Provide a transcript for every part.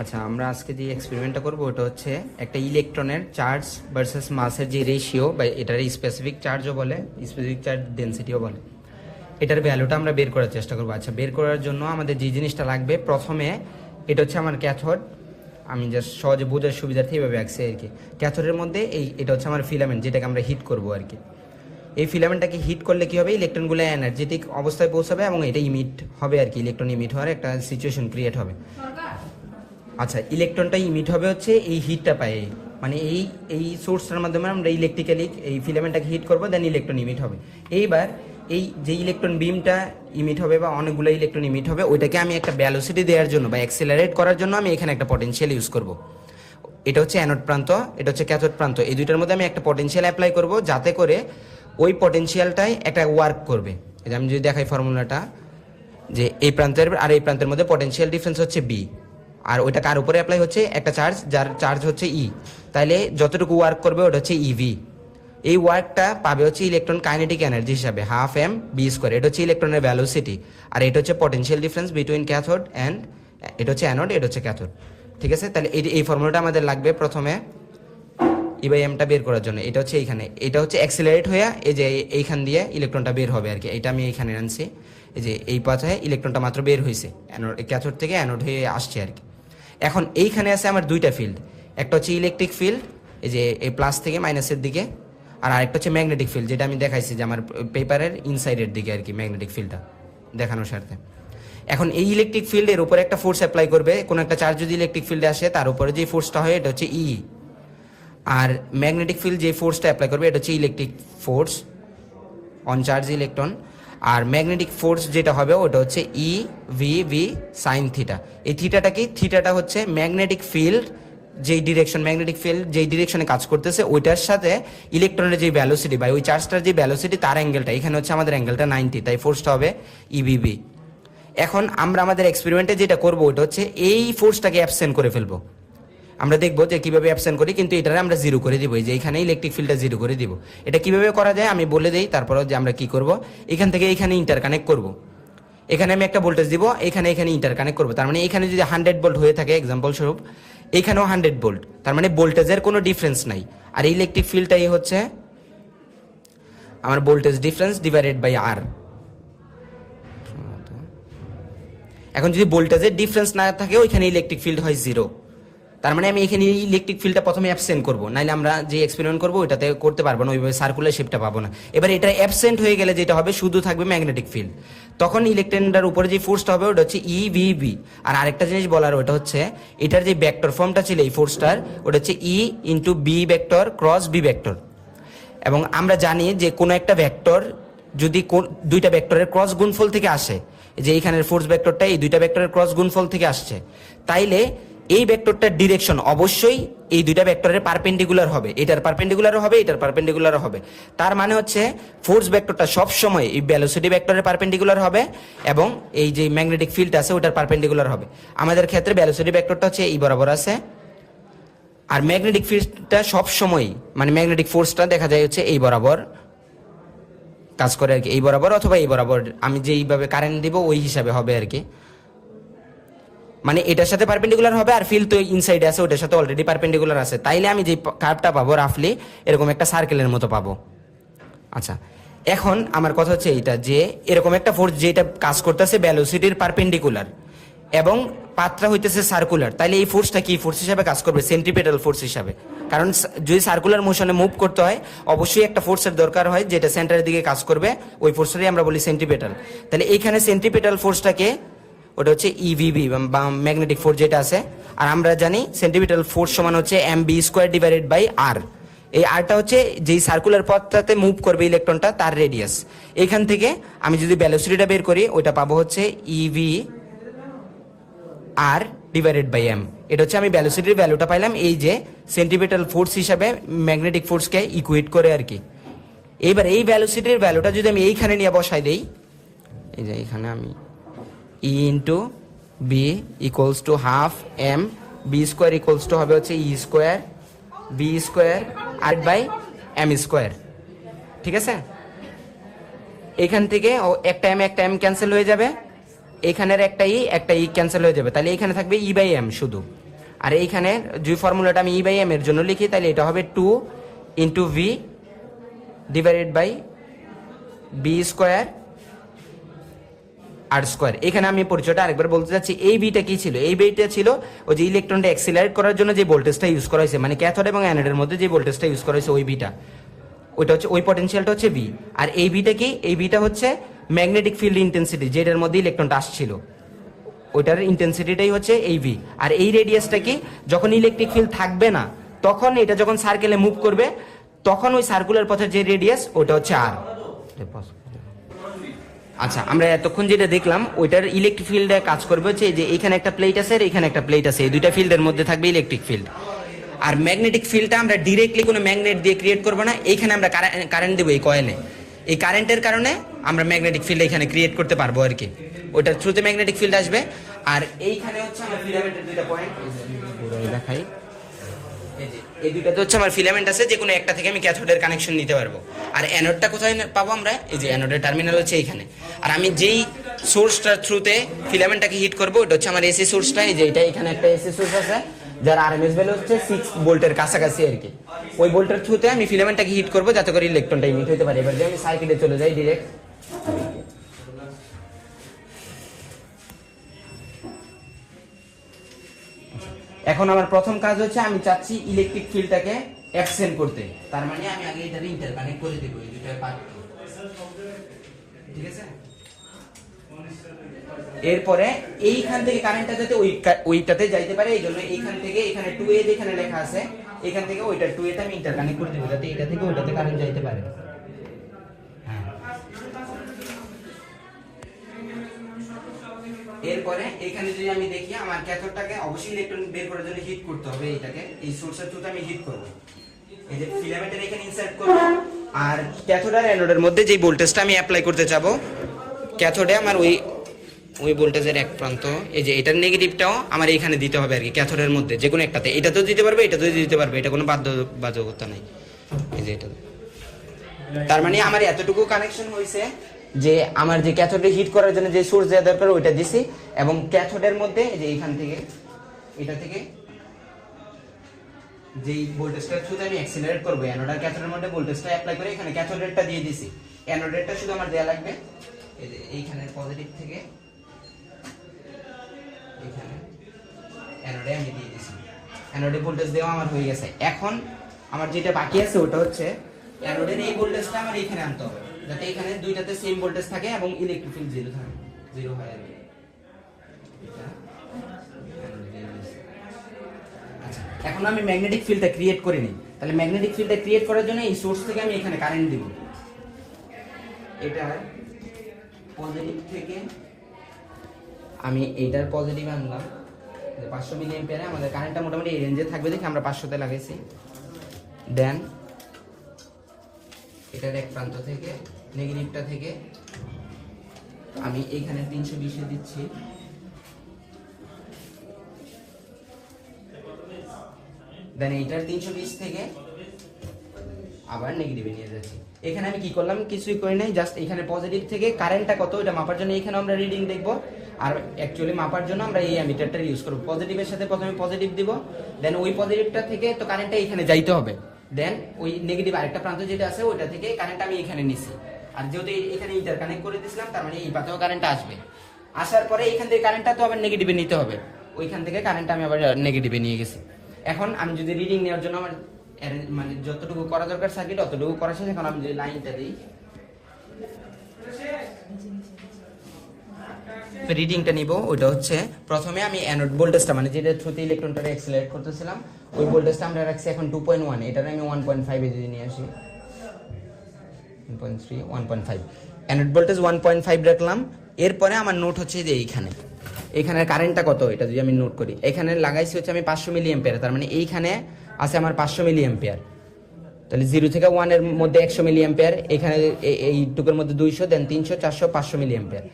আচ্ছা, আমরা আজকে যে এক্সপেরিমেন্টটা করবো ওটা হচ্ছে একটা ইলেকট্রনের চার্জ ভার্সেস মাসের যে রেশিও বা এটার স্পেসিফিক চার্জও বলে, স্পেসিফিক চার্জ ডেনসিটিও বলে, এটার ভ্যালুটা আমরা বের করার চেষ্টা করবো। আচ্ছা, বের করার জন্য আমাদের যে জিনিসটা লাগবে, প্রথমে এটা হচ্ছে আমার ক্যাথোড। আমি জাস্ট সহজে বোঝার সুবিধার্থে এইভাবে আঁকছি আর কি। ক্যাথোডের মধ্যে এটা হচ্ছে আমার ফিলামেন্ট, যেটাকে আমরা হিট করবো আর কি। এই ফিলামেন্টটাকে হিট করলে কী হবে, ইলেকট্রনগুলো এনার্জেটিক অবস্থায় পৌঁছাবে এবং এটা ইমিট হবে আর কি। ইলেকট্রন ইমিট হওয়ার একটা সিচুয়েশন ক্রিয়েট হবে। আচ্ছা, ইলেকট্রনটা ইমিট হবে হচ্ছে এই হিটটা পায়, মানে এই সোর্সটার মাধ্যমে আমরা ইলেকট্রিক্যালি এই ফিলামেন্টটাকে হিট করবো, দেন ইলেকট্রন ইমিট হবে। এইবার এই যে ইলেকট্রন বিমটা ইমিট হবে বা অনেকগুলো ইলেকট্রন ইমিট হবে, ওইটাকে আমি একটা ভ্যালোসিটি দেওয়ার জন্য বা অ্যাক্সেলারেট করার জন্য আমি এখানে একটা পটেনশিয়াল ইউজ করব। এটা হচ্ছে অ্যানোড প্রান্ত, এটা হচ্ছে ক্যাথোড প্রান্ত। এই দুইটার মধ্যে আমি একটা পটেনশিয়াল অ্যাপ্লাই করব, যাতে করে ওই পটেনশিয়ালটাই একটা ওয়ার্ক করবে। এই যে আমি যদি দেখাই ফর্মুলাটা, যে এই প্রান্তের আর এই প্রান্তের মধ্যে পটেনশিয়াল ডিফারেন্স হচ্ছে বি, আর ওইটা কার উপরে অ্যাপ্লাই হচ্ছে, একটা চার্জ, যার চার্জ হচ্ছে ই। তাইলে যতটুকু ওয়ার্ক করবে ওটা হচ্ছে ইভি। এই ওয়ার্কটা পাবে হচ্ছে ইলেকট্রন কাইনেটিক এনার্জি হিসাবে হাফ এম বি স্কোয়ার। এটা হচ্ছে ইলেকট্রনের ভ্যালোসিটি, আর এটা হচ্ছে potential difference between cathode and, এটা হচ্ছে অ্যানোড, এটা হচ্ছে ক্যাথোড। ঠিক আছে, তাহলে এই ফর্মুলাটা আমাদের লাগবে প্রথমে ই বাই এমটা বের করার জন্য। এটা হচ্ছে এইখানে, এটা হচ্ছে অ্যাক্সিলারেট হয়ে এই যে এইখান দিয়ে ইলেকট্রনটা বের হবে আর কি। এটা আমি এইখানে আনছি, এই যে এই পাশে ইলেকট্রনটা মাত্র বের হয়েছে, অ্যানোড ক্যাথোড থেকে অ্যানোড হয়ে আসছে আর কি। এখন এইখানে আছে আমার দুইটা ফিল্ড, একটা হচ্ছে ইলেকট্রিক ফিল্ড, এই যে এই প্লাস থেকে মাইনাসের দিকে, আর আরেকটা হচ্ছে ম্যাগনেটিক ফিল্ড, যেটা আমি দেখাইছি যে আমার পেপারের ইনসাইডের দিকে আর কি, ম্যাগনেটিক ফিল্ডটা দেখানোর স্বার্থে। এখন এই ইলেকট্রিক ফিল্ডের উপরে একটা ফোর্স অ্যাপ্লাই করবে, কোনো একটা চার্জ যদি ইলেকট্রিক ফিল্ডে আসে, তার উপরে যে ফোর্সটা হয় এটা হচ্ছে ই। আর ম্যাগনেটিক ফিল্ড যে ফোর্সটা অ্যাপ্লাই করবে এটা হচ্ছে electric force on charge electron. আর ম্যাগনেটিক ফোর্স যেটা হবে ওটা হচ্ছে E V V sine theta. এই থিটাটা কি, থিটাটা হচ্ছে ম্যাগনেটিক ফিল্ড যেই ডিরেকশন, ম্যাগনেটিক ফিল্ড যেই ডিরেকশনে কাজ করতেছে ওইটার সাথে ইলেকট্রনের যে ভ্যালোসিটি বা ওই চার্জটার যে ভ্যালোসিটি তার অ্যাঙ্গেলটা, এখানে হচ্ছে আমাদের অ্যাঙ্গেলটা 90, তাই ফোর্সটা হবে ইভিবি। এখন আমরা আমাদের এক্সপেরিমেন্টে যেটা করবো ওটা হচ্ছে এই ফোর্সটাকে অ্যাবসেন্ট করে ফেলবো। আমরা দেখবো যে কীভাবে অ্যাবসেন্ট করি, কিন্তু এটারে আমরা জিরো করে দিব, যে এখানে ইলেকট্রিক ফিল্ডটা জিরো করে দিব। এটা কীভাবে করা যায় আমি বলে দিই, তারপরে যে আমরা কী করব, এখান থেকে এখানে ইন্টারকানেক্ট করব। এখানে আমি একটা ভোল্টেজ দিব, এখানে ইন্টারকানেক্ট করবো। তার মানে এখানে যদি 100 ভোল্ট হয়ে থাকে এক্সাম্পল স্বরূপ, এখানেও 100 ভোল্ট, তার মানে ভোল্টেজের কোনো ডিফারেন্স নাই। আর ইলেকট্রিক ফিল্ডটাই হচ্ছে আমার ভোল্টেজ ডিফারেন্স ডিভাইডেড বাই আর। এখন যদি ভোল্টেজের ডিফারেন্স না থাকে ওইখানে ইলেকট্রিক ফিল্ড হয় জিরো। তার মানে আমি এখানে ইলেকট্রিক ফিল্ডটা প্রথমে অ্যাবসেন্ট করবো, নাইলে আমরা যে এক্সপেরিমেন্ট করবো ওইটাতে করতে পারবো না, ওইভাবে সার্কুলার শেপটা পাবো না। এবার এটা অ্যাবসেন্ট হয়ে গেলে যেটা হবে, শুধু থাকবে ম্যাগনেটিক ফিল্ড। তখন ইলেকট্রনটার উপরে যে ফোর্সটা হবে ওটা হচ্ছে ই ভি বি। আর আরেকটা জিনিস বলার, ওটা হচ্ছে এটার যে ভেক্টর ফর্মটা ছিল এই ফোর্সটার, ওটা হচ্ছে E into V vector cross B vector. এবং আমরা জানি যে কোনো একটা ভেক্টর যদি দুইটা ভেক্টরের ক্রস গুণফল থেকে আসে, যে এইখানের ফোর্স ভেক্টরটা এই দুইটা ভেক্টরের ক্রস গুণফল থেকে আসছে, তাইলে এই ভেক্টরটার ডিরেকশন অবশ্যই এই দুইটা ভেক্টরের পারপেন্ডিকুলার হবে, এটার পারপেন্ডিকুলারও হবে, এটার পারপেন্ডিকুলারও হবে। তার মানে হচ্ছে ফোর্স ভেক্টরটা সবসময় এই ভেলোসিটি ভেক্টরের পারপেন্ডিকুলার হবে, এবং এই যে ম্যাগনেটিক ফিল্ড আছে ওটার পারপেন্ডিকুলার হবে। আমাদের ক্ষেত্রে ভেলোসিটি ভেক্টরটা হচ্ছে এই বরাবর আছে, আর ম্যাগনেটিক ফিল্ডটা সবসময়, মানে ম্যাগনেটিক ফোর্সটা দেখা যায় হচ্ছে এই বরাবর কাজ করে আর কি, এই বরাবর অথবা এই বরাবর, আমি যেইভাবে কারেন্ট দিব ওই হিসাবে হবে আর কি। মানে এটার সাথে পারপেন্ডিকুলার হবে, আর ফিল্ড তো ইনসাইডে আছে ওটার সাথে অলরেডি পারপেন্ডিকুলার আছে, তাইলে আমি যে কার্ভটা পাবো রাফলি এরকম একটা সার্কেলের মতো পাবো। আচ্ছা, এখন আমার কথা হচ্ছে এইটা, যে এরকম একটা ফোর্স যেটা কাজ করতেছে ভ্যালোসিটির পারপেন্ডিকুলার এবং পাথটা হইতেছে সার্কুলার, তাইলে এই ফোর্সটা কি ফোর্স হিসাবে কাজ করবে, সেন্ট্রিপেটাল ফোর্স হিসাবে। কারণ যদি সার্কুলার মোশনে মুভ করতে হয় অবশ্যই একটা ফোর্সের দরকার হয় যেটা সেন্টারের দিকে কাজ করবে, ওই ফোর্সটাই আমরা বলি সেন্ট্রিপেটাল। তাহলে এইখানে সেন্ট্রিপেটাল ফোর্সটাকে ওটা হচ্ছে ইভিবি বা ম্যাগনেটিক ফোর্স যেটা আছে। আর আমরা জানি সেন্ট্রিপিটাল ফোর্স সমান হচ্ছে M V square divided by R. এই আরটা হচ্ছে যেই সার্কুলার পথটাতে মুভ করবে ইলেকট্রনটা তার রেডিয়াস। এখান থেকে আমি যদি ভ্যালোসিটিটা বের করি ওইটা পাবো হচ্ছে EV R divided by M. এটা হচ্ছে আমি ভ্যালোসিটির ভ্যালুটা পাইলাম এই যে সেন্ট্রিপিটাল ফোর্স হিসাবে ম্যাগনেটিক ফোর্সকে ইকুয়েট করে আর কি। এইবার এই ভ্যালোসিটির ভ্যালুটা যদি আমি এইখানে নিয়ে বসাই দেই, এই যে এইখানে আমি E into V equals to half M V square equals to হবে হচ্ছে E square B square R by M square. ঠিক আছে, এখান থেকে একটা এম ক্যান্সেল হয়ে যাবে, এখানের একটা ই ক্যান্সেল হয়ে যাবে, তাহলে এখানে থাকবে ই বাই এম শুধু। আর এইখানে যে ফর্মুলাটা আমি E/m এর জন্য লিখি, তাহলে এটা হবে 2 × V divided by B square R square. এখানে আমি পরিচয়টা আরেকবার বলতে চাচ্ছি, এই বিটা কি ছিল? এই বিটা ছিল ওই যে ইলেকট্রনটা অ্যাক্সিলারেট করার জন্য যে ভোল্টেজটা ইউজ করা হয়েছে, মানে ক্যাথোড এবং অ্যানোডের মধ্যে যে ভোল্টেজটা ইউজ করা হয়েছে ওই বিটা, ওইটা হচ্ছে ওই পটেনশিয়ালটা হচ্ছে বি। আর এই বিটা কি? এই বিটা হচ্ছে ম্যাগনেটিক ফিল্ড ইন্টেন্সিটি, যেটার মধ্যে ইলেকট্রনটা আসছিল ওইটার ইন্টেন্সিটিটাই হচ্ছে এই ভি। আর এই রেডিয়াসটা কি? যখন ইলেকট্রিক ফিল্ড থাকবে না, তখন এটা যখন সার্কেলে মুভ করবে, তখন ওই সার্কুলার পথের যে রেডিয়াস ওটা হচ্ছে আর। আচ্ছা, আমরা এতক্ষণ যেটা দেখলাম ওইটার ইলেকট্রিক ফিল্ডে কাজ করবে হচ্ছে যে এখানে একটা প্লেট আছে আর এখানে একটা প্লেট আছে, এই দুইটা ফিল্ডের মধ্যে থাকবে ইলেকট্রিক ফিল্ড। আর ম্যাগনেটিক ফিল্ডটা আমরা ডিরেক্টলি কোনো ম্যাগনেট দিয়ে ক্রিয়েট করবো না, এইখানে আমরা কারেন্ট দেবো এই কয়েলে। এই কারেন্টের কারণে আমরা ম্যাগনেটিক ফিল্ড এখানে ক্রিয়েট করতে পারবো আর কি, ওইটার থ্রুতে ম্যাগনেটিক ফিল্ড আসবে। আর এইখানে হচ্ছে আমার ফিলামেন্টের দুইটা পয়েন্ট দেখাই, এই দুইটাতে হচ্ছে আমার ফিলামেন্ট আছে, যে কোনো একটা থেকে আমি ক্যাথোডের কানেকশন নিতে পারবো। আর অ্যানোডটা কোথায় পাবো আমরা? এই যে অ্যানোডের টার্মিনাল হচ্ছে এইখানে। আর আমি যেই সোর্সটার থ্রুতে ফিলামেন্টটাকে হিট করবো ওটা হচ্ছে আমার এসি সোর্সটা, এই যে এটা এখানে একটা এসি সোর্স আছে যার আরএমএস ভ্যালু হচ্ছে 6 ভোল্টের কাছাকাছি আর কি। ওই ভোল্টের থ্রুতে আমি ফিলামেন্টটাকে হিট করবো যাতে করে ইলেকট্রনটা ইমিট হতে পারে। এবার যে আমি সার্কিটে চলে যাই ডিরেক্ট, এখন আমার প্রথম কাজ হচ্ছে আমি চাচ্ছি ইলেকট্রিক ফিল্ডটাকে অ্যাবসেন্ট করতে। তার মানে আমি আগে এটাকে ইন্টারকানেক্ট করে দেব এই দুটো পার্ট, ঠিক আছে? এরপরে এইখান থেকে কারেন্টটা যাতে ওইটাতে যাইতে পারে, এই জন্য এইখান থেকে এখানে 2A যেখানে লেখা আছে এখান থেকে ওইটা 2A তে আমি ইন্টারকানেক্ট করে দেব যাতে এটা থেকে ওইটাতে কারেন্ট যাইতে পারে। এরপরে এখানে যদি আমি দেখি আমার ক্যাথোডটাকে অবশ্যই ইলেকট্রন বের করার জন্য হিট করতে হবে, এইটাকে এই সোর্সের থ্রুতে আমি হিট করব, এই যে ফিলামেন্টের এখানে ইনসার্ট করব। আর ক্যাথোড আর অ্যানোডের মধ্যে যে ভোল্টেজটা আমি অ্যাপ্লাই করতে চাবো, ক্যাথোডে আমার ওই ভোল্টেজের এক প্রান্ত, এই যে এটার নেগেটিভটাও আমার এইখানে দিতে হবে আর কি, ক্যাথোডের মধ্যে যে কোনো একটাতে। এটাতেও দিতে পারবে, এটাতেও দিতে পারবে, এটা কোনো বাধ্যবাধকতা নাই। এই যে এটা, তার মানে আমার এতটুকু কানেকশন হয়েছে যে আমার যে ক্যাথোডে হিট করার জন্য যে সোর্স দেওয়া দরকার ওইটা দিছি, এবং ক্যাথোডের মধ্যে যে এইখান থেকে এটা থেকে যেই ভোল্টেজটার থ্রুতে আমি অ্যাক্সিলারেট করব, অ্যানোড আর ক্যাথোডের মধ্যে ভোল্টেজটা অ্যাপ্লাই করে এখানে ক্যাথোডেরটা দিয়ে দিছি। অ্যানোডেরটা শুধু আমার দেয়া লাগবে এই যে এইখানে পজিটিভ থেকে এখানে অ্যানোডে আমি দিয়ে দিছি। অ্যানোডে ভোল্টেজ দেওয়া আমার হয়ে গেছে। এখন আমার যেটা বাকি আছে ওটা হচ্ছে অ্যানোডের এই ভোল্টেজটা আমার এখানে আনতে হবে যাতে এখানে দুইটাতে সেম ভোল্টেজ থাকে এবং ইলেকট্রিক ফিল্ড জিরো থাকে, জিরো হয় আর কি। আচ্ছা, এখন আমি ম্যাগনেটিক ফিল্ডটা ক্রিয়েট করে নিই। তাহলে ম্যাগনেটিক ফিল্ডটা ক্রিয়েট করার জন্য এই সোর্স থেকে আমি এখানে কারেন্ট দেব, এটা পজিটিভ থেকে আমি এইটার পজিটিভ আনলাম 500 মিলি অ্যাম্পিয়ারে। আমাদের কারেন্টটা মোটামুটি এই রেঞ্জে থাকবে দেখে আমরা 500তে লাগাইছি। দেন এটার এক প্রান্ত থেকে নেগেটিভটা থেকে আমি এইখানে 320 দিচ্ছি, দেন এইটার 320 থেকে আবার নেগেটিভে নিয়ে যাচ্ছি। এখানে আমি কি করলাম? কিছুই করি নাই, জাস্ট এখানে পজিটিভ থেকে কারেন্টটা কত এটা মাপার জন্য এখানে আমরা রিডিং দেখব, আর অ্যাকচুয়ালি মাপার জন্য আমরা এই অ্যামিটারটা ইউজ করব। পজিটিভের সাথে প্রথমে পজিটিভ দিব, দেন ওই পজিটিভটা থেকে তো কারেন্টটা এখানে যাইতে হবে, দেন ওই নেগেটিভ আরেকটা প্রান্ত যেটা আছে ওইটা থেকে কারেন্ট আমি এখানে নিছি। আর যেহেতু এখানে ইন্টারকানেক্ট করে দিয়েছিলাম তার মানে এই পাতেও কারেন্টটা আসবে। আসার পরে এখান থেকে কারেন্টটা তো আবার নেগেটিভে নিতে হবে, ওইখান থেকে কারেন্টটা আমি আবার নেগেটিভে নিয়ে গেছি। এখন আমি যদি রিডিং নেওয়ার জন্য আমার মানে যতটুকু করা দরকার সার্কিট অতটুকু করা শেষ। এখন আমি যদি লাইনটা দিই, রিডিংটা নিব, ওইটা হচ্ছে প্রথমে আমি অ্যানোড ভোল্টেজটা মানে যেটা থ্রুতে ইলেকট্রনটাকে অ্যাক্সিলারেট করতেছিলাম ওই ভোল্টেজটা আমরা রাখছি এখন 2.1, এটারে আমি 1.5 এ যদি নিয়ে আসি 1.3 1.5 অ্যানোড ভোল্টেজ 1.5 রাখলাম। এরপরে আমার নোট হচ্ছে যে এইখানের কারেন্টটা কত এটা যদি আমি নোট করি, এখানে লাগাইছি হচ্ছে আমি 500 মিলি অ্যাম্পিয়ার, তার মানে এইখানে আছে আমার 500 মিলি অ্যাম্পিয়ার। তাহলে 0 থেকে 1 এর মধ্যে 100 মিলি অ্যাম্পিয়ার, এখানে এইটুকুর মধ্যে 200, দেন 300 400 500 মিলি অ্যাম্পিয়ার।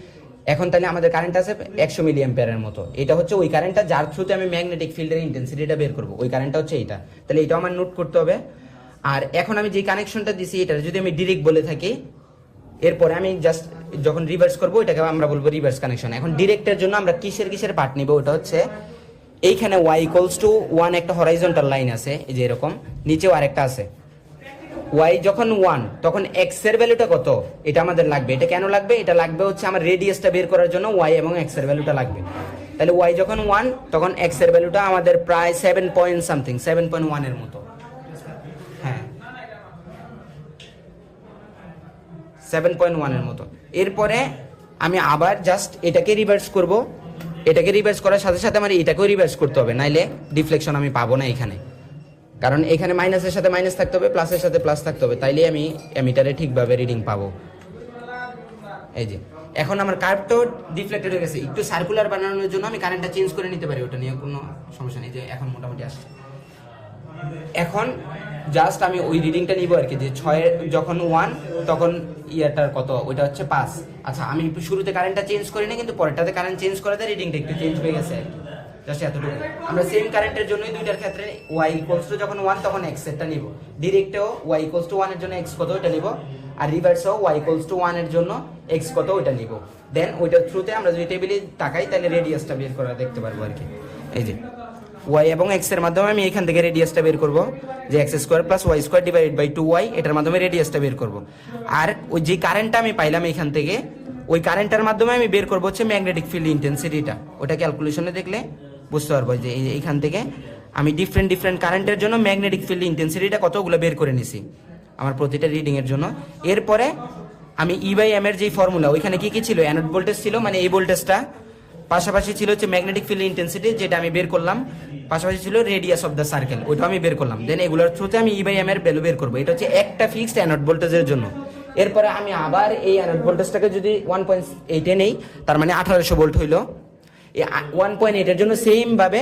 এখন তাহলে আমাদের কারেন্ট আছে 100 মিলি অ্যাম্পিয়ারের মতো। এটা হচ্ছে ওই কারেন্টটা যার থ্রুতে আমি ম্যাগনেটিক ফিল্ডের ইন্টেন্সিটিটা বের করব, ওই কারেন্টটা হচ্ছে এইটা। তাহলে এটাও আমার নোট করতে হবে। আর এখন আমি যে কানেকশনটা দিছি এটা যদি আমি ডিরেক্ট বলে থাকি, এরপরে আমি জাস্ট যখন রিভার্স করবো এটাকে আমরা বলবো রিভার্স কানেকশন। এখন ডিরেক্টের জন্য আমরা কিসের পার্ট নিব, ওটা হচ্ছে এইখানে y ইকুয়ালস টু 1 একটা হরাইজন্টাল লাইন আছে, এই যে এরকম, নিচেও আরেকটা আছে। y যখন 1 তখন x এর ভ্যালুটা কত এটা আমাদের লাগবে। এটা কেন লাগবে? এটা লাগবে হচ্ছে আমার রেডিয়াসটা বের করার জন্য y এবং x এর ভ্যালুটা লাগবে। তাহলে y যখন 1 তখন x এর ভ্যালুটা আমাদের প্রায় 7 পয়েন্ট সামথিং, 7.1 এর মতো। হ্যাঁ, 7.1 এর মতো। এরপরে আমি আবার জাস্ট এটাকে রিভার্স করব। এটাকে রিভার্স করার সাথে সাথে আমার এটাকেও রিভার্স করতে হবে, নাইলে ডিফ্লেকশন আমি পাবো না এখানে। কারণ এখানে মাইনাসের সাথে মাইনাস থাকতে হবে, প্লাসের সাথে প্লাস থাকতে হবে, তাইলে আমি অ্যামিটারে ঠিকভাবে রিডিং পাবো। এই যে এখন আমার কার্ভটাও ডিফ্লেক্টেড হয়ে গেছে। একটু সার্কুলার বানানোর জন্য আমি কারেন্টটা চেঞ্জ করে নিতে পারি, ওটা নিয়ে কোনো সমস্যা নেই। যে এখন মোটামুটি আসছে। এখন জাস্ট আমি ওই রিডিংটা নিব আর কি, যে 6 যখন 1 তখন ইয়ারটার কত, ওইটা হচ্ছে 5। আচ্ছা, আমি একটু শুরুতে কারেন্টটা চেঞ্জ করি না, কিন্তু পরেরটাতে কারেন্ট চেঞ্জ করাতে রিডিংটা একটু চেঞ্জ হয়ে গেছে আর কি। জাস্ট এতটুকু। আমরা সেম কারেন্টের জন্যই দুইটার ক্ষেত্রে y ইকুয়ালস টু যখন 1 তখন x এরটা নিব। ডিরেক্টেও y ইকুয়ালস টু 1 এর জন্য x কত ওইটা নিব, আর রিভার্সেও y ইকুয়ালস টু 1 এর জন্য x কত ওইটা নিব। দেন ওইটার থ্রুতে আমরা যদি টেবিলে তাকাই তাহলে রেডিয়াসটা বের করা দেখতে পারবো আর কি। এই যে y এবং x এর মাধ্যমে আমি এখান থেকে রেডিয়াসটা বের করব, যে x square plus y square divided by 2y, এটার মাধ্যমে রেডিয়াসটা বের করব। আর ওই যে কারেন্টটা আমি পাইলাম এখান থেকে, ওই কারেন্টের মাধ্যমে আমি বের করব হচ্ছে ম্যাগনেটিক ফিল্ড ইন্টেন্সিটিটা। ওটা ক্যালকুলেশনে দেখলে বুঝতে পারবো যে এইখান থেকে আমি ডিফারেন্ট কারেন্টের জন্য ম্যাগনেটিক ফিল্ড ইন্টেন্সিটিটা কতগুলো বের করে নিছি আমার প্রতিটা রিডিং এর জন্য। এরপরে আমি E/m এর যে ফর্মুলা, ওইখানে কি কি ছিল? অ্যানোড ভোল্টেজ ছিল, মানে এই ভোল্টেজটা, পাশাপাশি ছিল হচ্ছে ম্যাগনেটিক ফিল্ড ইন্টেন্সিটি যেটা আমি বের করলাম, পাশাপাশি ছিল রেডিয়াস অফ দ্য সার্কেল, ওইটা আমি বের করলাম। দেন এগুলোর থ্রুতে আমি E/m এর ভ্যালু বের করবো। এটা হচ্ছে একটা ফিক্সড অ্যানোড ভোল্টেজের জন্য। এরপরে আমি আবার এই অ্যানোড ভোল্টেজটাকে যদি 1.8 নেই, তার মানে 1800 ভোল্ট হইলো। এই 1.8 এর জন্য সেম ভাবে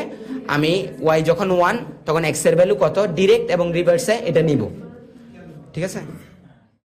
আমি y যখন 1 তখন x এর ভ্যালু কত ডিরেক্ট এবং রিভার্সে এটা নিব। ঠিক আছে।